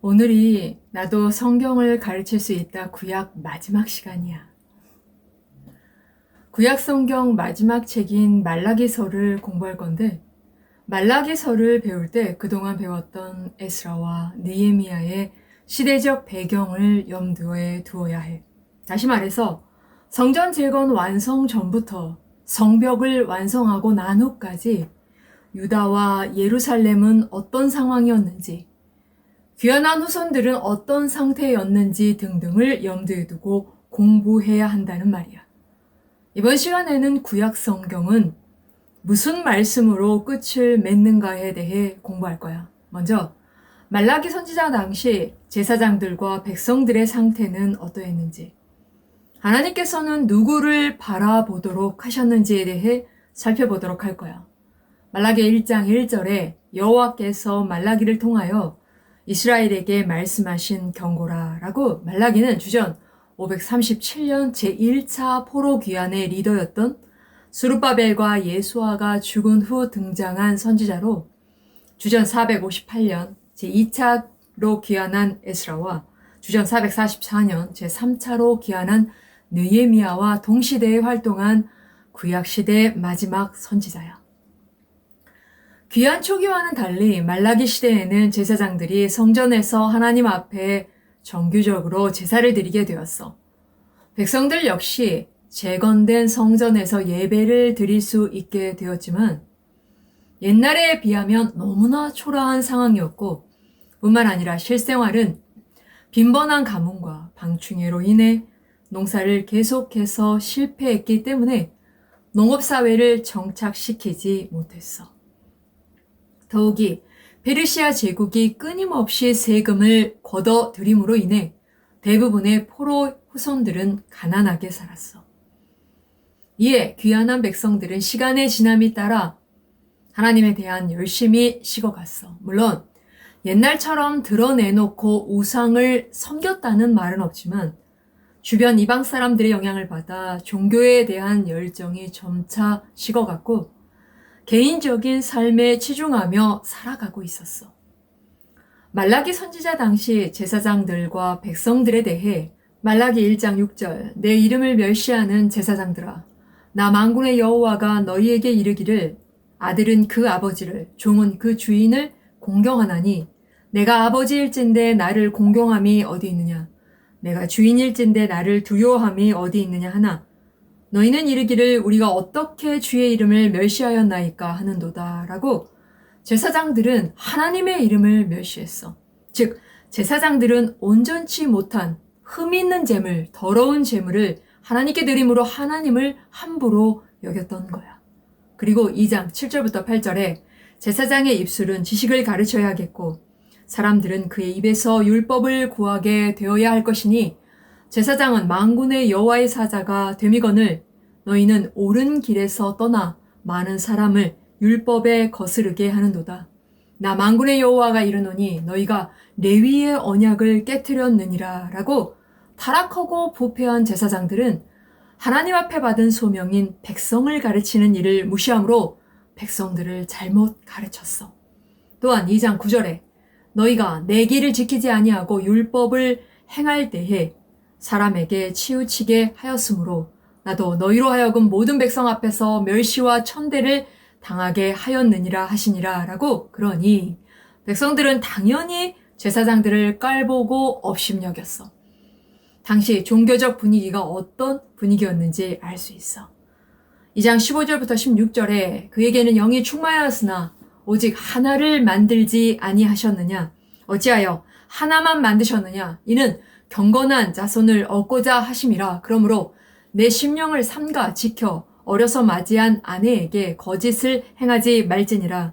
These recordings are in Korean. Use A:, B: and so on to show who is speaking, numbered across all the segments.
A: 오늘이 나도 성경을 가르칠 수 있다 구약 마지막 시간이야. 구약 성경 마지막 책인 말라기서를 공부할 건데, 말라기서를 배울 때 그동안 배웠던 에스라와 느헤미야의 시대적 배경을 염두에 두어야 해. 다시 말해서 성전 재건 완성 전부터 성벽을 완성하고 난 후까지 유다와 예루살렘은 어떤 상황이었는지, 귀환한 후손들은 어떤 상태였는지 등등을 염두에 두고 공부해야 한다는 말이야. 이번 시간에는 구약 성경은 무슨 말씀으로 끝을 맺는가에 대해 공부할 거야. 먼저 말라기 선지자 당시 제사장들과 백성들의 상태는 어떠했는지, 하나님께서는 누구를 바라보도록 하셨는지에 대해 살펴보도록 할 거야. 말라기 1장 1절에 여호와께서 말라기를 통하여 이스라엘에게 말씀하신 경고라라고, 말라기는 주전 537년 제1차 포로 귀환의 리더였던 스룹바벨과 예수아가 죽은 후 등장한 선지자로, 주전 458년 제2차로 귀환한 에스라와 주전 444년 제3차로 귀환한 느헤미야와 동시대에 활동한 구약시대의 마지막 선지자야. 귀환 초기와는 달리 말라기 시대에는 제사장들이 성전에서 하나님 앞에 정규적으로 제사를 드리게 되었어. 백성들 역시 재건된 성전에서 예배를 드릴 수 있게 되었지만, 옛날에 비하면 너무나 초라한 상황이었고, 뿐만 아니라 실생활은 빈번한 가뭄과 방충해로 인해 농사를 계속해서 실패했기 때문에 농업사회를 정착시키지 못했어. 더욱이 페르시아 제국이 끊임없이 세금을 걷어들임으로 인해 대부분의 포로 후손들은 가난하게 살았어. 이에 귀환한 백성들은 시간의 지남에 따라 하나님에 대한 열심이 식어갔어. 물론 옛날처럼 드러내놓고 우상을 섬겼다는 말은 없지만, 주변 이방 사람들의 영향을 받아 종교에 대한 열정이 점차 식어갔고 개인적인 삶에 치중하며 살아가고 있었어. 말라기 선지자 당시 제사장들과 백성들에 대해 말라기 1장 6절, 내 이름을 멸시하는 제사장들아, 나 만군의 여호와가 너희에게 이르기를, 아들은 그 아버지를, 종은 그 주인을 공경하나니, 내가 아버지일진데 나를 공경함이 어디 있느냐, 내가 주인일진데 나를 두려워함이 어디 있느냐 하나, 너희는 이르기를 우리가 어떻게 주의 이름을 멸시하였나이까 하는도다 라고, 제사장들은 하나님의 이름을 멸시했어. 즉, 제사장들은 온전치 못한 흠 있는 재물, 더러운 재물을 하나님께 드림으로 하나님을 함부로 여겼던 거야. 그리고 2장 7절부터 8절에 제사장의 입술은 지식을 가르쳐야겠고 사람들은 그의 입에서 율법을 구하게 되어야 할 것이니, 제사장은 만군의 여호와의 사자가 됨이거늘 너희는 옳은 길에서 떠나 많은 사람을 율법에 거스르게 하는도다. 나 만군의 여호와가 이르노니 너희가 레위의 언약을 깨트렸느니라 라고, 타락하고 부패한 제사장들은 하나님 앞에 받은 소명인 백성을 가르치는 일을 무시함으로 백성들을 잘못 가르쳤어. 또한 2장 9절에 너희가 내 길을 지키지 아니하고 율법을 행할 때에 사람에게 치우치게 하였으므로 나도 너희로 하여금 모든 백성 앞에서 멸시와 천대를 당하게 하였느니라 하시니라 라고, 그러니 백성들은 당연히 제사장들을 깔보고 업심여겼어. 당시 종교적 분위기가 어떤 분위기였는지 알 수 있어. 2장 15절부터 16절에 그에게는 영이 충만하였으나 오직 하나를 만들지 아니하셨느냐, 어찌하여 하나만 만드셨느냐, 이는 경건한 자손을 얻고자 하심이라. 그러므로 내 심령을 삼가 지켜 어려서 맞이한 아내에게 거짓을 행하지 말지니라.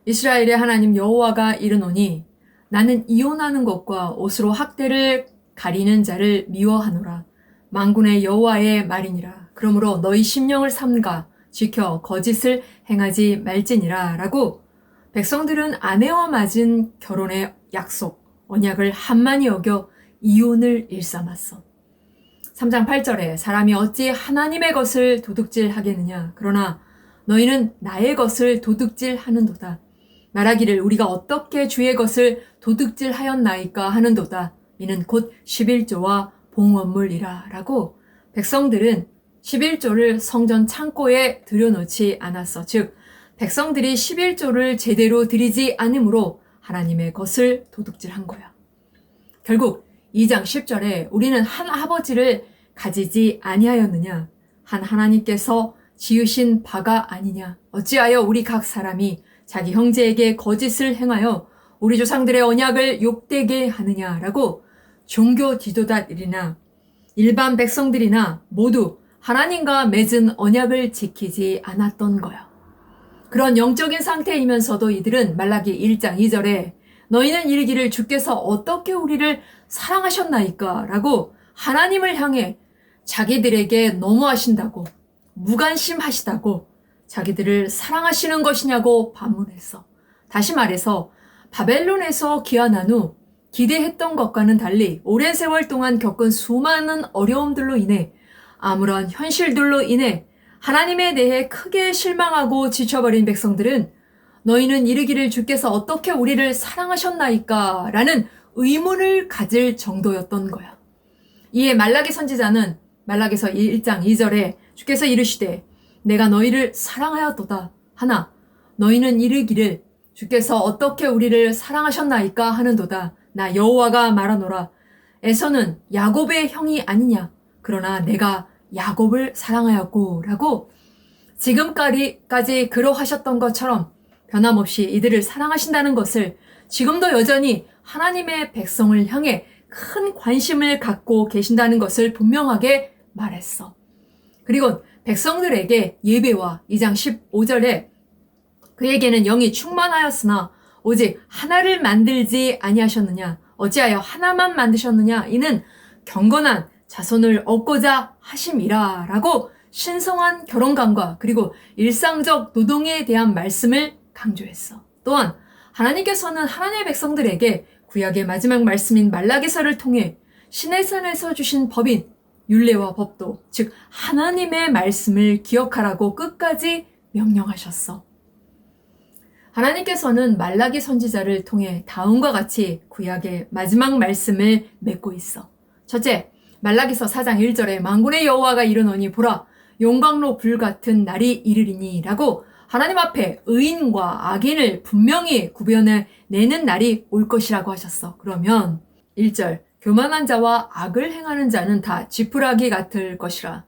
A: 이스라엘의 하나님 여호와가 이르노니 나는 이혼하는 것과 옷으로 학대를 가리는 자를 미워하노라. 만군의 여호와의 말이니라. 그러므로 너희 심령을 삼가 지켜 거짓을 행하지 말지니라 라고, 백성들은 아내와 맺은 결혼의 약속, 언약을 한만히 여겨 이혼을 일삼았어. 3장 8절에 사람이 어찌 하나님의 것을 도둑질하겠느냐, 그러나 너희는 나의 것을 도둑질하는도다. 말하기를 우리가 어떻게 주의 것을 도둑질하였나이까 하는도다. 이는 곧 11조와 봉헌물이라 라고 백성들은 11조를 성전 창고에 들여놓지 않았어. 즉 백성들이 11조를 제대로 드리지 않으므로 하나님의 것을 도둑질한 거야. 결국 2장 10절에 우리는 한 아버지를 가지지 아니하였느냐? 한 하나님께서 지으신 바가 아니냐? 어찌하여 우리 각 사람이 자기 형제에게 거짓을 행하여 우리 조상들의 언약을 욕되게 하느냐라고 종교 지도자들이나 일반 백성들이나 모두 하나님과 맺은 언약을 지키지 않았던 거야. 그런 영적인 상태이면서도 이들은 말라기 1장 2절에 너희는 이르기를 주께서 어떻게 우리를 사랑하셨나이까? 라고 하나님을 향해 자기들에게 너무하신다고, 무관심하시다고, 자기들을 사랑하시는 것이냐고 반문했어. 다시 말해서 바벨론에서 귀환한 후 기대했던 것과는 달리 오랜 세월 동안 겪은 수많은 어려움들로 인해 암울한 현실들로 인해 하나님에 대해 크게 실망하고 지쳐버린 백성들은 너희는 이르기를 주께서 어떻게 우리를 사랑하셨나이까? 라는 의문을 가질 정도였던 거야. 이에 말라기 선지자는 말라기서 1장 2절에 주께서 이르시되 내가 너희를 사랑하였도다 하나 너희는 이르기를 주께서 어떻게 우리를 사랑하셨나이까 하는도다. 나 여호와가 말하노라. 에서는 야곱의 형이 아니냐. 그러나 내가 야곱을 사랑하였고 라고 지금까지 그러하셨던 것처럼 변함없이 이들을 사랑하신다는 것을 지금도 여전히 하나님의 백성을 향해 큰 관심을 갖고 계신다는 것을 분명하게 말했어. 그리고 백성들에게 예배와 2장 15절에 그에게는 영이 충만하였으나 오직 하나를 만들지 아니하셨느냐. 어찌하여 하나만 만드셨느냐. 이는 경건한 자손을 얻고자 하심이라 라고 신성한 결혼관과 그리고 일상적 노동에 대한 말씀을 강조했어. 또한 하나님께서는 하나님의 백성들에게 구약의 마지막 말씀인 말라기서를 통해 시내산에서 주신 법인 율례와 법도 즉 하나님의 말씀을 기억하라고 끝까지 명령하셨어. 하나님께서는 말라기 선지자를 통해 다음과 같이 구약의 마지막 말씀을 맺고 있어. 첫째, 말라기서 4장 1절에 만군의 여호와가 이르노니 보라 용광로 불같은 날이 이르리니 라고 하나님 앞에 의인과 악인을 분명히 구별해 내는 날이 올 것이라고 하셨어. 그러면 1절 교만한 자와 악을 행하는 자는 다 지푸라기 같을 것이라.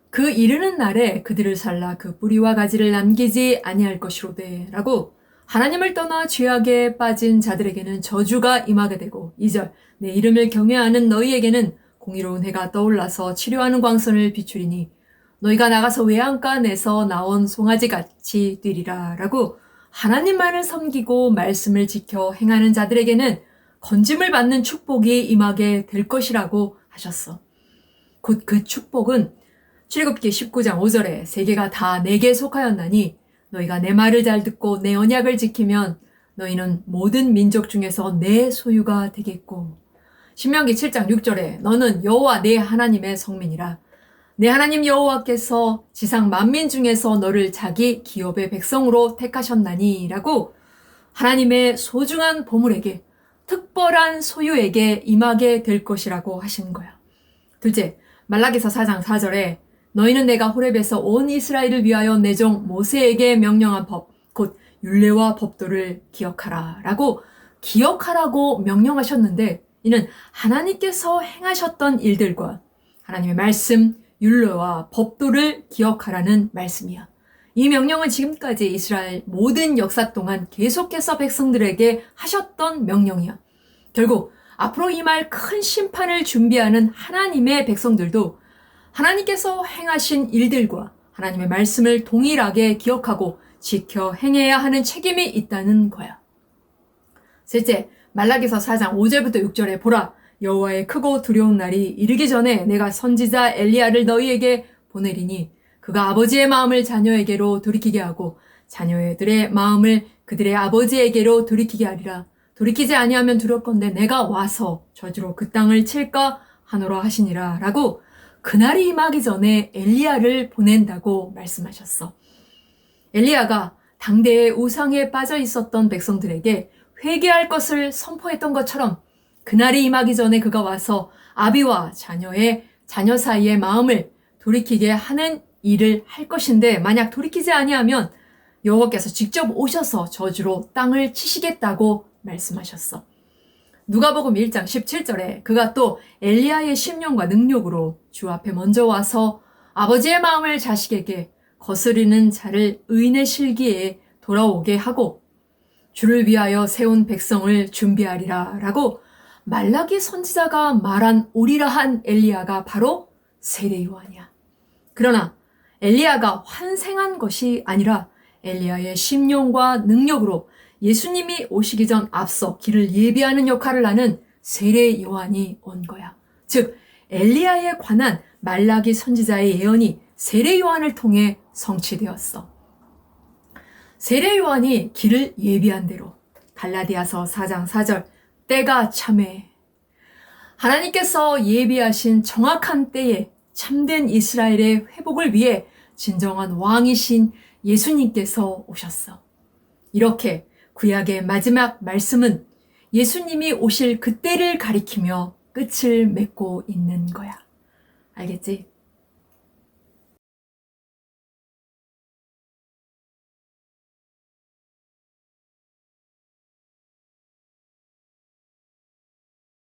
A: 그 이르는 날에 그들을 살라 그 뿌리와 가지를 남기지 아니할 것이로되 라고 하나님을 떠나 죄악에 빠진 자들에게는 저주가 임하게 되고 2절 내 이름을 경외하는 너희에게는 공의로운 해가 떠올라서 치료하는 광선을 비추리니 너희가 나가서 외양간에서 나온 송아지같이 뛰리라 라고 하나님만을 섬기고 말씀을 지켜 행하는 자들에게는 건짐을 받는 축복이 임하게 될 것이라고 하셨어. 곧 그 축복은 출애굽기 19장 5절에 세계가 다 내게 속하였나니 너희가 내 말을 잘 듣고 내 언약을 지키면 너희는 모든 민족 중에서 내 소유가 되겠고 신명기 7장 6절에 너는 여호와 내 하나님의 성민이라. 내 하나님 여호와께서 지상 만민 중에서 너를 자기 기업의 백성으로 택하셨나니 라고 하나님의 소중한 보물에게 특별한 소유에게 임하게 될 것이라고 하신 거야. 둘째, 말라기서 4장 4절에 너희는 내가 호렙에서 온 이스라엘을 위하여 내 종 모세에게 명령한 법, 곧 율례와 법도를 기억하라 라고 기억하라고 명령하셨는데 이는 하나님께서 행하셨던 일들과 하나님의 말씀, 율례와 법도를 기억하라는 말씀이야. 이 명령은 지금까지 이스라엘 모든 역사 동안 계속해서 백성들에게 하셨던 명령이야. 결국 앞으로 임할 큰 심판을 준비하는 하나님의 백성들도 하나님께서 행하신 일들과 하나님의 말씀을 동일하게 기억하고 지켜 행해야 하는 책임이 있다는 거야. 셋째, 말라기서 4장 5절부터 6절에 보라 여호와의 크고 두려운 날이 이르기 전에 내가 선지자 엘리야를 너희에게 보내리니 그가 아버지의 마음을 자녀에게로 돌이키게 하고 자녀들의 마음을 그들의 아버지에게로 돌이키게 하리라. 돌이키지 아니하면 두렵건대 내가 와서 저주로 그 땅을 칠까 하노라 하시니라 라고 그날이 임하기 전에 엘리야를 보낸다고 말씀하셨어. 엘리야가 당대의 우상에 빠져 있었던 백성들에게 회개할 것을 선포했던 것처럼 그날이 임하기 전에 그가 와서 아비와 자녀 사이의 마음을 돌이키게 하는 일을 할 것인데, 만약 돌이키지 아니하면 여호와께서 직접 오셔서 저주로 땅을 치시겠다고 말씀하셨어. 누가복음 1장 17절에 그가 또 엘리야의 심령과 능력으로 주 앞에 먼저 와서 아버지의 마음을 자식에게 거스리는 자를 의인의 실기에 돌아오게 하고 주를 위하여 세운 백성을 준비하리라 라고 말라기 선지자가 말한 오리라 한 엘리야가 바로 세례 요한이야. 그러나 엘리야가 환생한 것이 아니라 엘리야의 심령과 능력으로 예수님이 오시기 전 앞서 길을 예비하는 역할을 하는 세례 요한이 온 거야. 즉 엘리야에 관한 말라기 선지자의 예언이 세례 요한을 통해 성취되었어. 세례 요한이 길을 예비한 대로 갈라디아서 4장 4절 때가 참해. 하나님께서 예비하신 정확한 때에 참된 이스라엘의 회복을 위해 진정한 왕이신 예수님께서 오셨어. 이렇게 구약의 마지막 말씀은 예수님이 오실 그때를 가리키며 끝을 맺고 있는 거야. 알겠지?